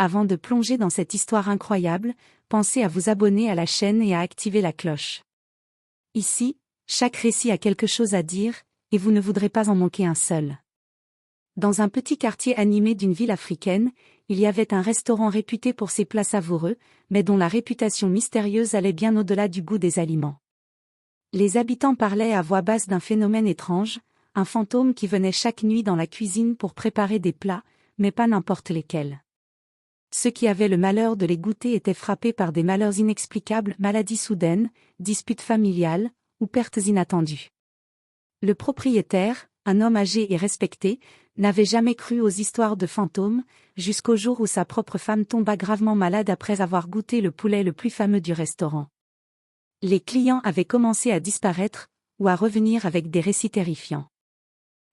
Avant de plonger dans cette histoire incroyable, pensez à vous abonner à la chaîne et à activer la cloche. Ici, chaque récit a quelque chose à dire, et vous ne voudrez pas en manquer un seul. Dans un petit quartier animé d'une ville africaine, il y avait un restaurant réputé pour ses plats savoureux, mais dont la réputation mystérieuse allait bien au-delà du goût des aliments. Les habitants parlaient à voix basse d'un phénomène étrange, un fantôme qui venait chaque nuit dans la cuisine pour préparer des plats, mais pas n'importe lesquels. Ceux qui avaient le malheur de les goûter étaient frappés par des malheurs inexplicables, maladies soudaines, disputes familiales, ou pertes inattendues. Le propriétaire, un homme âgé et respecté, n'avait jamais cru aux histoires de fantômes, jusqu'au jour où sa propre femme tomba gravement malade après avoir goûté le poulet le plus fameux du restaurant. Les clients avaient commencé à disparaître, ou à revenir avec des récits terrifiants.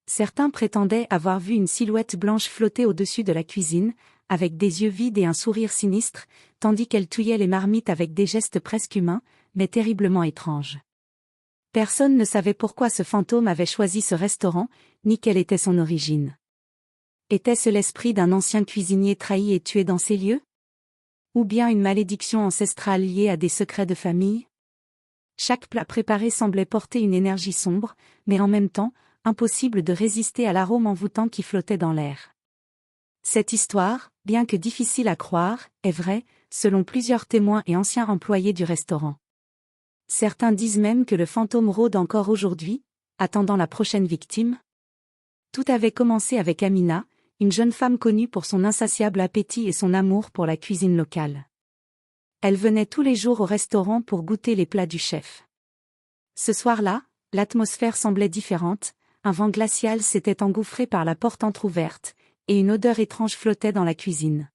Certains prétendaient avoir vu une silhouette blanche flotter au-dessus de la cuisine, avec des yeux vides et un sourire sinistre, tandis qu'elle touillait les marmites avec des gestes presque humains, mais terriblement étranges. Personne ne savait pourquoi ce fantôme avait choisi ce restaurant, ni quelle était son origine. Était-ce l'esprit d'un ancien cuisinier trahi et tué dans ces lieux? Ou bien une malédiction ancestrale liée à des secrets de famille? Chaque plat préparé semblait porter une énergie sombre, mais en même temps, impossible de résister à l'arôme envoûtant qui flottait dans l'air. Cette histoire, bien que difficile à croire, est vraie, selon plusieurs témoins et anciens employés du restaurant. Certains disent même que le fantôme rôde encore aujourd'hui, attendant la prochaine victime. Tout avait commencé avec Amina, une jeune femme connue pour son insatiable appétit et son amour pour la cuisine locale. Elle venait tous les jours au restaurant pour goûter les plats du chef. Ce soir-là, l'atmosphère semblait différente, un vent glacial s'était engouffré par la porte entr'ouverte, et une odeur étrange flottait dans la cuisine.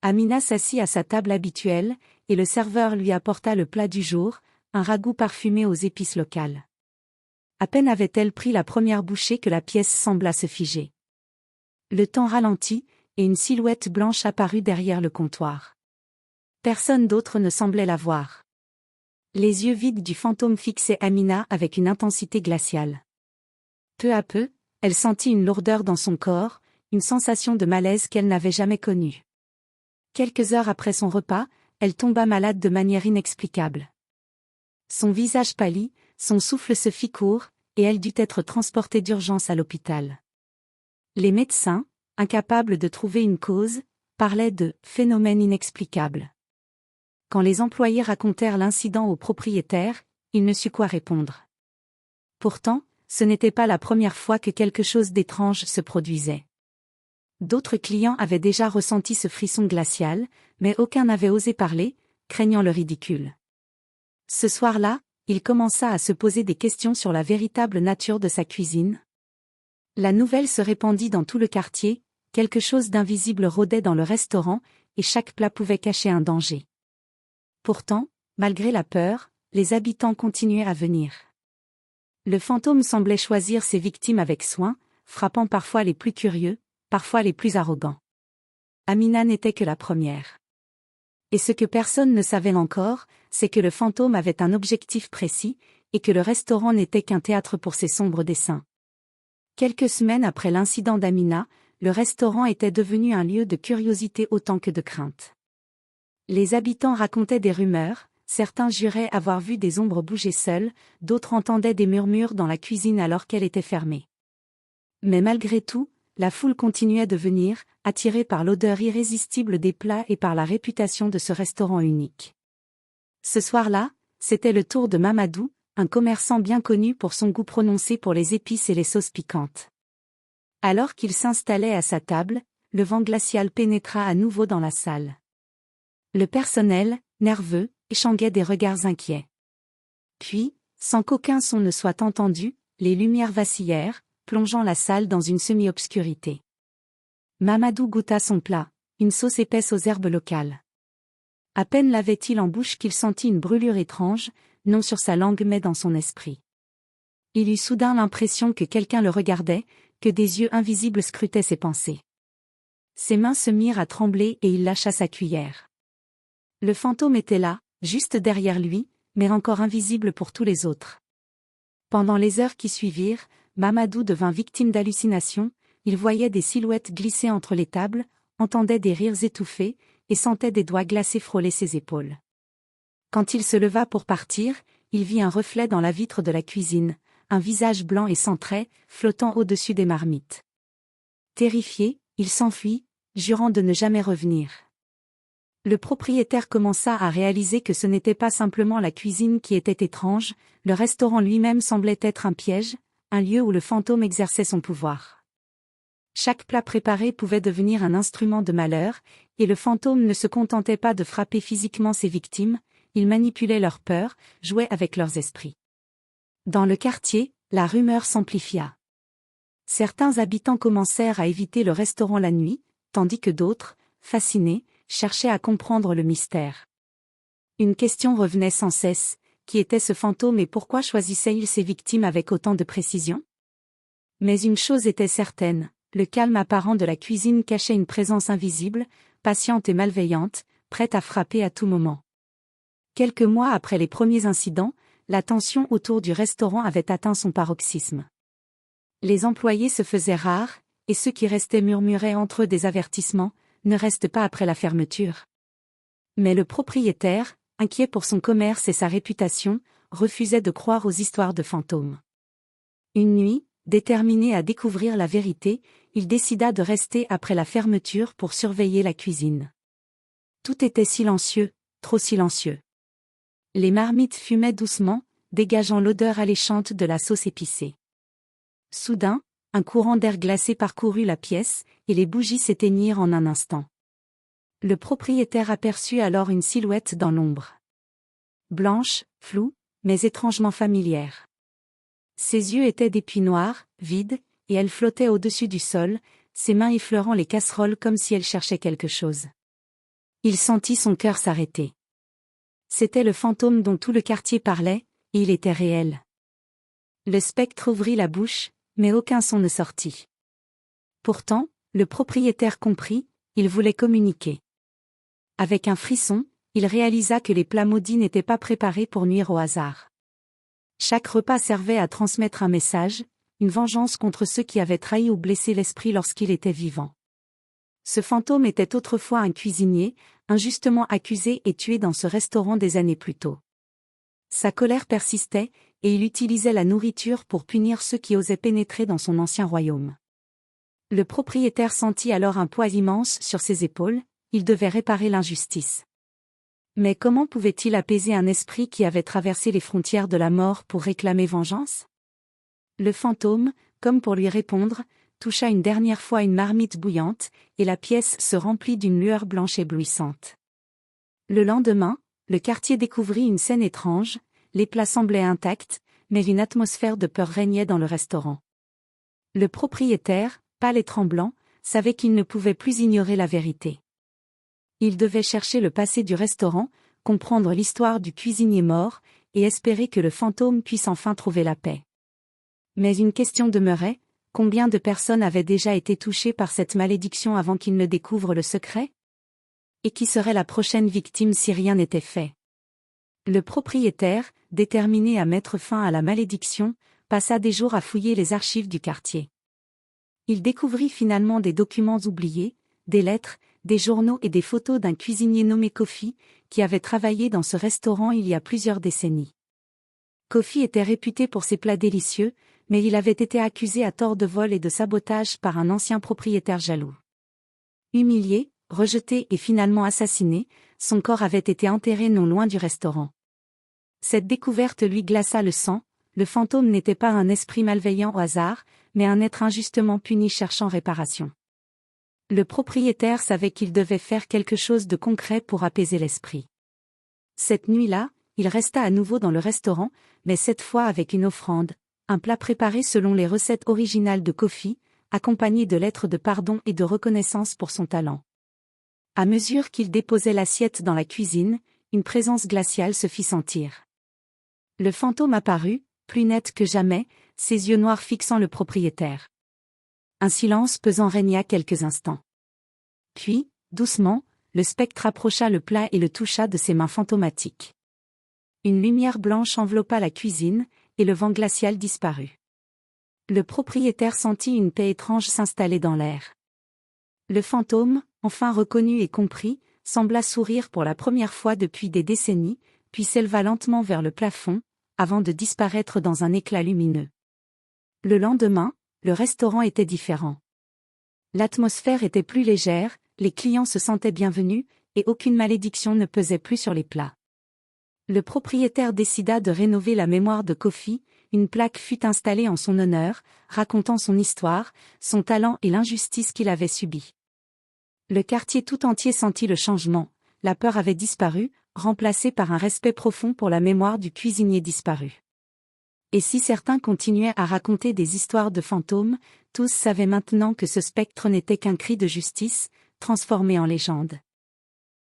Amina s'assit à sa table habituelle, et le serveur lui apporta le plat du jour, un ragoût parfumé aux épices locales. À peine avait-elle pris la première bouchée que la pièce sembla se figer. Le temps ralentit, et une silhouette blanche apparut derrière le comptoir. Personne d'autre ne semblait la voir. Les yeux vides du fantôme fixaient Amina avec une intensité glaciale. Peu à peu, elle sentit une lourdeur dans son corps, une sensation de malaise qu'elle n'avait jamais connue. Quelques heures après son repas, elle tomba malade de manière inexplicable. Son visage pâlit, son souffle se fit court, et elle dut être transportée d'urgence à l'hôpital. Les médecins, incapables de trouver une cause, parlaient de « phénomène inexplicable ». Quand les employés racontèrent l'incident au propriétaire, il ne sut quoi répondre. Pourtant, ce n'était pas la première fois que quelque chose d'étrange se produisait. D'autres clients avaient déjà ressenti ce frisson glacial, mais aucun n'avait osé parler, craignant le ridicule. Ce soir-là, il commença à se poser des questions sur la véritable nature de sa cuisine. La nouvelle se répandit dans tout le quartier, quelque chose d'invisible rôdait dans le restaurant, et chaque plat pouvait cacher un danger. Pourtant, malgré la peur, les habitants continuaient à venir. Le fantôme semblait choisir ses victimes avec soin, frappant parfois les plus curieux, parfois les plus arrogants. Amina n'était que la première. Et ce que personne ne savait encore, c'est que le fantôme avait un objectif précis, et que le restaurant n'était qu'un théâtre pour ses sombres desseins. Quelques semaines après l'incident d'Amina, le restaurant était devenu un lieu de curiosité autant que de crainte. Les habitants racontaient des rumeurs, certains juraient avoir vu des ombres bouger seules, d'autres entendaient des murmures dans la cuisine alors qu'elle était fermée. Mais malgré tout, la foule continuait de venir, attirée par l'odeur irrésistible des plats et par la réputation de ce restaurant unique. Ce soir-là, c'était le tour de Mamadou, un commerçant bien connu pour son goût prononcé pour les épices et les sauces piquantes. Alors qu'il s'installait à sa table, le vent glacial pénétra à nouveau dans la salle. Le personnel, nerveux, échangeait des regards inquiets. Puis, sans qu'aucun son ne soit entendu, les lumières vacillèrent, plongeant la salle dans une semi-obscurité. Mamadou goûta son plat, une sauce épaisse aux herbes locales. À peine l'avait-il en bouche qu'il sentit une brûlure étrange, non sur sa langue mais dans son esprit. Il eut soudain l'impression que quelqu'un le regardait, que des yeux invisibles scrutaient ses pensées. Ses mains se mirent à trembler et il lâcha sa cuillère. Le fantôme était là, juste derrière lui, mais encore invisible pour tous les autres. Pendant les heures qui suivirent, Mamadou devint victime d'hallucinations, il voyait des silhouettes glisser entre les tables, entendait des rires étouffés, et sentait des doigts glacés frôler ses épaules. Quand il se leva pour partir, il vit un reflet dans la vitre de la cuisine, un visage blanc et sans traits, flottant au-dessus des marmites. Terrifié, il s'enfuit, jurant de ne jamais revenir. Le propriétaire commença à réaliser que ce n'était pas simplement la cuisine qui était étrange, le restaurant lui-même semblait être un piège, un lieu où le fantôme exerçait son pouvoir. Chaque plat préparé pouvait devenir un instrument de malheur, et le fantôme ne se contentait pas de frapper physiquement ses victimes, il manipulait leur peur, jouait avec leurs esprits. Dans le quartier, la rumeur s'amplifia. Certains habitants commencèrent à éviter le restaurant la nuit, tandis que d'autres, fascinés, cherchaient à comprendre le mystère. Une question revenait sans cesse, qui était ce fantôme et pourquoi choisissait-il ses victimes avec autant de précision? Mais une chose était certaine, le calme apparent de la cuisine cachait une présence invisible, patiente et malveillante, prête à frapper à tout moment. Quelques mois après les premiers incidents, la tension autour du restaurant avait atteint son paroxysme. Les employés se faisaient rares, et ceux qui restaient murmuraient entre eux des avertissements, ne reste pas après la fermeture. Mais le propriétaire, inquiet pour son commerce et sa réputation, refusait de croire aux histoires de fantômes. Une nuit, déterminé à découvrir la vérité, il décida de rester après la fermeture pour surveiller la cuisine. Tout était silencieux, trop silencieux. Les marmites fumaient doucement, dégageant l'odeur alléchante de la sauce épicée. Soudain, un courant d'air glacé parcourut la pièce, et les bougies s'éteignirent en un instant. Le propriétaire aperçut alors une silhouette dans l'ombre. Blanche, floue, mais étrangement familière. Ses yeux étaient des puits noirs, vides, et elle flottait au-dessus du sol, ses mains effleurant les casseroles comme si elle cherchait quelque chose. Il sentit son cœur s'arrêter. C'était le fantôme dont tout le quartier parlait, et il était réel. Le spectre ouvrit la bouche, mais aucun son ne sortit. Pourtant, le propriétaire comprit, il voulait communiquer. Avec un frisson, il réalisa que les plats maudits n'étaient pas préparés pour nuire au hasard. Chaque repas servait à transmettre un message, une vengeance contre ceux qui avaient trahi ou blessé l'esprit lorsqu'il était vivant. Ce fantôme était autrefois un cuisinier, injustement accusé et tué dans ce restaurant des années plus tôt. Sa colère persistait, et il utilisait la nourriture pour punir ceux qui osaient pénétrer dans son ancien royaume. Le propriétaire sentit alors un poids immense sur ses épaules, il devait réparer l'injustice. Mais comment pouvait-il apaiser un esprit qui avait traversé les frontières de la mort pour réclamer vengeance? Le fantôme, comme pour lui répondre, toucha une dernière fois une marmite bouillante, et la pièce se remplit d'une lueur blanche éblouissante. Le lendemain, le quartier découvrit une scène étrange, les plats semblaient intacts, mais une atmosphère de peur régnait dans le restaurant. Le propriétaire, pâle et tremblant, savait qu'il ne pouvait plus ignorer la vérité. Il devait chercher le passé du restaurant, comprendre l'histoire du cuisinier mort, et espérer que le fantôme puisse enfin trouver la paix. Mais une question demeurait, combien de personnes avaient déjà été touchées par cette malédiction avant qu'il ne découvre le secret? Et qui serait la prochaine victime si rien n'était fait? Le propriétaire, déterminé à mettre fin à la malédiction, passa des jours à fouiller les archives du quartier. Il découvrit finalement des documents oubliés, des lettres, des journaux et des photos d'un cuisinier nommé Kofi, qui avait travaillé dans ce restaurant il y a plusieurs décennies. Kofi était réputé pour ses plats délicieux, mais il avait été accusé à tort de vol et de sabotage par un ancien propriétaire jaloux. Humilié, rejeté et finalement assassiné, son corps avait été enterré non loin du restaurant. Cette découverte lui glaça le sang, le fantôme n'était pas un esprit malveillant au hasard, mais un être injustement puni cherchant réparation. Le propriétaire savait qu'il devait faire quelque chose de concret pour apaiser l'esprit. Cette nuit-là, il resta à nouveau dans le restaurant, mais cette fois avec une offrande, un plat préparé selon les recettes originales de Kofi, accompagné de lettres de pardon et de reconnaissance pour son talent. À mesure qu'il déposait l'assiette dans la cuisine, une présence glaciale se fit sentir. Le fantôme apparut, plus net que jamais, ses yeux noirs fixant le propriétaire. Un silence pesant régna quelques instants. Puis, doucement, le spectre approcha le plat et le toucha de ses mains fantomatiques. Une lumière blanche enveloppa la cuisine, et le vent glacial disparut. Le propriétaire sentit une paix étrange s'installer dans l'air. Le fantôme, enfin reconnu et compris, sembla sourire pour la première fois depuis des décennies, puis s'éleva lentement vers le plafond, avant de disparaître dans un éclat lumineux. Le lendemain, le restaurant était différent. L'atmosphère était plus légère, les clients se sentaient bienvenus, et aucune malédiction ne pesait plus sur les plats. Le propriétaire décida de rénover la mémoire de Kofi, une plaque fut installée en son honneur, racontant son histoire, son talent et l'injustice qu'il avait subie. Le quartier tout entier sentit le changement, la peur avait disparu, remplacée par un respect profond pour la mémoire du cuisinier disparu. Et si certains continuaient à raconter des histoires de fantômes, tous savaient maintenant que ce spectre n'était qu'un cri de justice, transformé en légende.